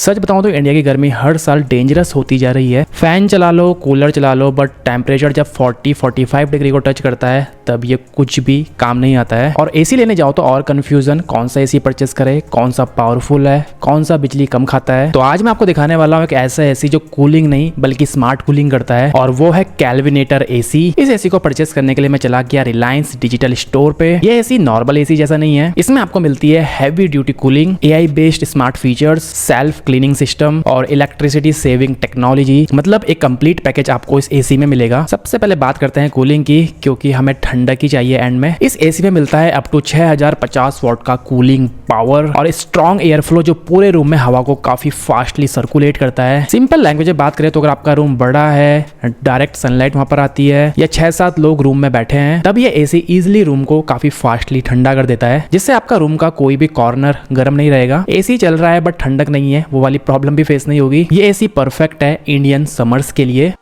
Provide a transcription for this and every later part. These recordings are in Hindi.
सच बताऊं तो इंडिया की गर्मी हर साल डेंजरस होती जा रही है। फैन चला लो, कूलर चला लो, बट टेम्परेचर जब 40-45 डिग्री को टच करता है तब ये कुछ भी काम नहीं आता है। और एसी लेने जाओ तो और कंफ्यूजन, कौन सा एसी परचेस करे, कौन सा पावरफुल है, कौन सा बिजली कम खाता है। तो आज मैं आपको दिखाने वाला हूँ एक ऐसा एसी जो कूलिंग नहीं बल्कि स्मार्ट कूलिंग करता है, और वो है कैलविनेटर एसी। इस एसी को परचेस करने के लिए मैं चला गया रिलायंस डिजिटल स्टोर पे। ये एसी नॉर्मल एसी जैसा नहीं है, इसमें आपको मिलती है heavy duty cooling, AI based smart features, self cleaning system और इलेक्ट्रिसिटी सेविंग टेक्नोलॉजी। मतलब एक कंप्लीट पैकेज आपको इस एसी में मिलेगा। सबसे पहले बात करते हैं कूलिंग की, क्योंकि हमें ठंडक ही चाहिए एंड में। इस एसी में मिलता है अप टू 6050 वॉट का कूलिंग पावर और स्ट्रॉन्ग एयर फ्लो जो पूरे रूम में हवा को काफी फास्टली सर्कुलेट करता है। सिंपल लैंग्वेज में बात करें तो अगर आपका रूम बड़ा है, डायरेक्ट सनलाइट वहां पर आती है या 6-7 लोग रूम में बैठे हैं, तब ये एसी इजिली रूम को काफी फास्टली ठंडा कर देता है, जिससे आपका रूम का कोई भी कॉर्नर गर्म नहीं रहेगा। एसी चल रहा है बट ठंडक नहीं है, वो वाली प्रॉब्लम भी फेस नहीं होगी। ये एसी परफेक्ट है इंडियन समर्स के लिए।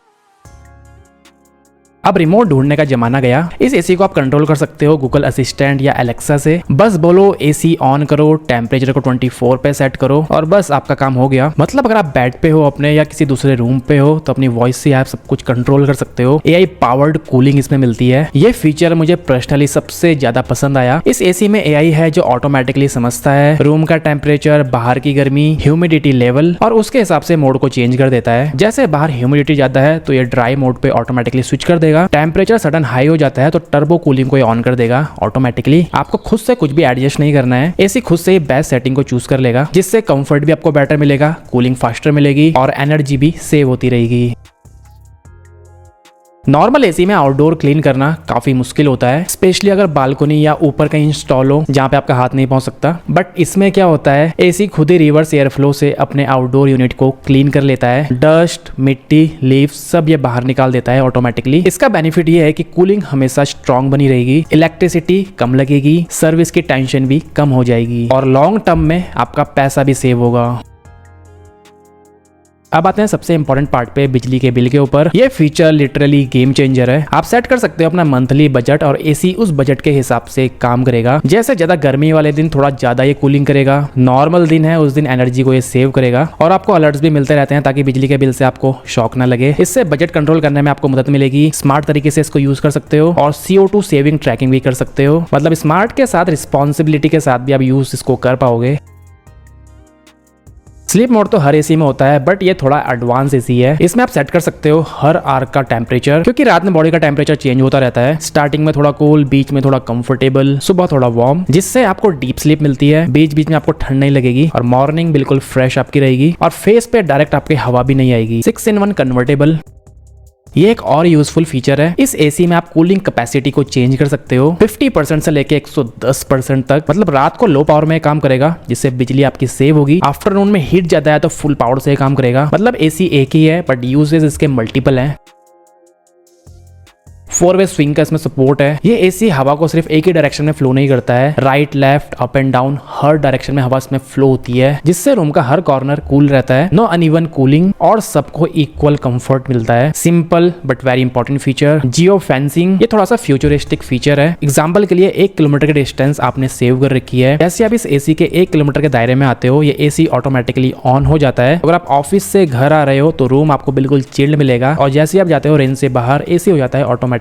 अब रिमोट ढूंढने का जमाना गया। इस एसी को आप कंट्रोल कर सकते हो गूगल असिस्टेंट या एलेक्सा से। बस बोलो एसी ऑन करो, टेम्परेचर को 24 पे सेट करो और बस आपका काम हो गया। मतलब अगर आप बेड पे हो अपने या किसी दूसरे रूम पे हो तो अपनी वॉइस से आप सब कुछ कंट्रोल कर सकते हो। एआई पावर्ड कूलिंग इसमें मिलती है। ये फीचर मुझे पर्सनली सबसे ज्यादा पसंद आया। इस एसी में एआई है जो ऑटोमेटिकली समझता है रूम का टेम्परेचर, बाहर की गर्मी, ह्यूमिडिटी लेवल और उसके हिसाब से मोड को चेंज कर देता है। जैसे बाहर ह्यूमिडिटी ज्यादा है तो ये ड्राई मोड पे ऑटोमेटिकली स्विच कर देगा। टेम्परेचर सडन हाई हो जाता है तो टर्बो कूलिंग को ऑन कर देगा ऑटोमेटिकली। आपको खुद से कुछ भी एडजस्ट नहीं करना है, एसी खुद से ही बेस्ट सेटिंग को चूज कर लेगा, जिससे कंफर्ट भी आपको बेटर मिलेगा, कूलिंग फास्टर मिलेगी और एनर्जी भी सेव होती रहेगी। नॉर्मल एसी में आउटडोर क्लीन करना काफी मुश्किल होता है, स्पेशली अगर बालकनी या ऊपर कहीं इंस्टॉल हो जहाँ पे आपका हाथ नहीं पहुंच सकता। बट इसमें क्या होता है, एसी खुद ही रिवर्स एयर फ्लो से अपने आउटडोर यूनिट को क्लीन कर लेता है। डस्ट, मिट्टी, लीव्स सब ये बाहर निकाल देता है ऑटोमेटिकली। इसका बेनिफिट ये है कि कूलिंग हमेशा स्ट्रॉन्ग बनी रहेगी, इलेक्ट्रिसिटी कम लगेगी, सर्विस की टेंशन भी कम हो जाएगी और लॉन्ग टर्म में आपका पैसा भी सेव होगा। अब आते हैं सबसे इंपॉर्टेंट पार्ट पे, बिजली के बिल के ऊपर। ये फीचर लिटरली गेम चेंजर है। आप सेट कर सकते हो अपना मंथली बजट और एसी उस बजट के हिसाब से काम करेगा। जैसे ज्यादा गर्मी वाले दिन थोड़ा ज्यादा ये कूलिंग करेगा, नॉर्मल दिन है उस दिन एनर्जी को ये सेव करेगा और आपको अलर्ट्स भी मिलते रहते हैं ताकि बिजली के बिल से आपको शॉक ना लगे। इससे बजट कंट्रोल करने में आपको मदद मिलेगी। स्मार्ट तरीके से इसको यूज कर सकते हो और CO2 सेविंग ट्रैकिंग भी कर सकते हो। मतलब स्मार्ट के साथ रिस्पॉन्सिबिलिटी के साथ भी आप यूज इसको कर पाओगे। स्लीप मोड तो हर एसी में होता है, बट ये थोड़ा एडवांस एसी है। इसमें आप सेट कर सकते हो हर आवर का टेम्परेचर, क्योंकि रात में बॉडी का टेम्परेचर चेंज होता रहता है। स्टार्टिंग में थोड़ा कूल, बीच में थोड़ा कंफर्टेबल, सुबह थोड़ा वार्म, जिससे आपको डीप स्लीप मिलती है। बीच बीच में आपको ठंड नहीं लगेगी और मॉर्निंग बिल्कुल फ्रेश आपकी रहेगी और फेस पे डायरेक्ट आपके हवा भी नहीं आएगी। 6-in-1 कन्वर्टेबल, ये एक और यूजफुल फीचर है। इस एसी में आप कूलिंग कैपेसिटी को चेंज कर सकते हो 50% से लेके 110% तक। मतलब रात को लो पावर में काम करेगा जिससे बिजली आपकी सेव होगी। आफ्टरनून में हीट ज्यादा है तो फुल पावर से काम करेगा। मतलब एसी एक ही है बट यूजेस इसके मल्टीपल हैं। 4-वे स्विंग का इसमें सपोर्ट है। ये एसी हवा को सिर्फ एक ही डायरेक्शन में फ्लो नहीं करता है, right, left, up and down her direction में हवा इसमें फ्लो होती है, जिससे रूम का हर कॉर्नर कूल रहता है। नो अनइवन कूलिंग और सबको इक्वल कंफर्ट मिलता है। Simple but very important feature, geo fencing. ये थोड़ा सा फ्यूचरिस्टिक फीचर है। एग्जाम्पल के लिए 1 किलोमीटर की डिस्टेंस आपने सेव कर रखी है। जैसे आप इस एसी के 1 किलोमीटर के दायरे में आते हो, ये एसी ऑटोमेटिकली ऑन हो जाता है। अगर आप ऑफिस से घर आ रहे हो तो रूम आपको बिल्कुल चिल्ड मिलेगा और जैसे आप जाते हो रेंज से बाहर, एसी हो जाता है ऑटोमेटिकली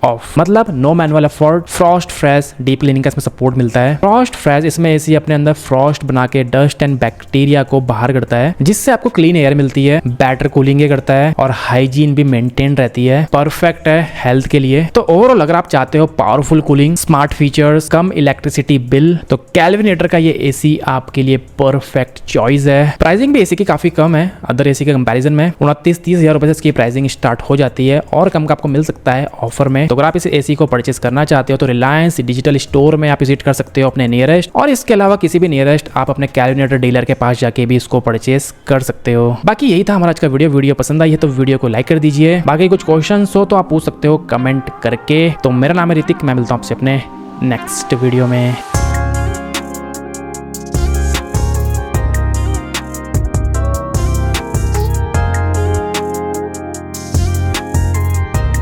ऑफ। मतलब no manual effort. Frost fresh deep cleaning का इसमें सपोर्ट मिलता है। फ्रॉस्ट फ्रेश इसमें एसी अपने अंदर फ्रॉस्ट बना के डस्ट एंड बैक्टीरिया को बाहर करता है, जिससे आपको क्लीन एयर मिलती है। बेटर कूलिंग करता है और हाइजीन भी मेंटेन रहती है। परफेक्ट है हेल्थ के लिए। तो ओवरऑल अगर आप चाहते हो पावरफुल कूलिंग, स्मार्ट फीचर्स, कम इलेक्ट्रिसिटी बिल, तो कैलविनेटर का ये एसी आपके लिए परफेक्ट चॉइस है। प्राइसिंग भी एसी की काफी कम है अदर एसी के कंपैरिजन में। 29-30 हजार रुपए से इसकी प्राइसिंग स्टार्ट हो जाती है और कम का आपको मिल सकता है ऑफर में। तो अगर आप इस एसी को परचेस करना चाहते हो तो रिलायंस डिजिटल स्टोर में आप विजिट कर सकते हो अपने नियरेस्ट, और इसके अलावा किसी भी नियरेस्ट आप अपने कैलविनेटर डीलर के पास जाके भी इसको परचेस कर सकते हो। बाकी यही था हमारा आज का वीडियो पसंद आई है तो वीडियो को लाइक कर दीजिए। बाकी कुछ क्वेश्चंस हो तो आप पूछ सकते हो कमेंट करके। तो मेरा नाम है ऋतिक, मैं मिलता हूं आपसे अपने नेक्स्ट वीडियो में।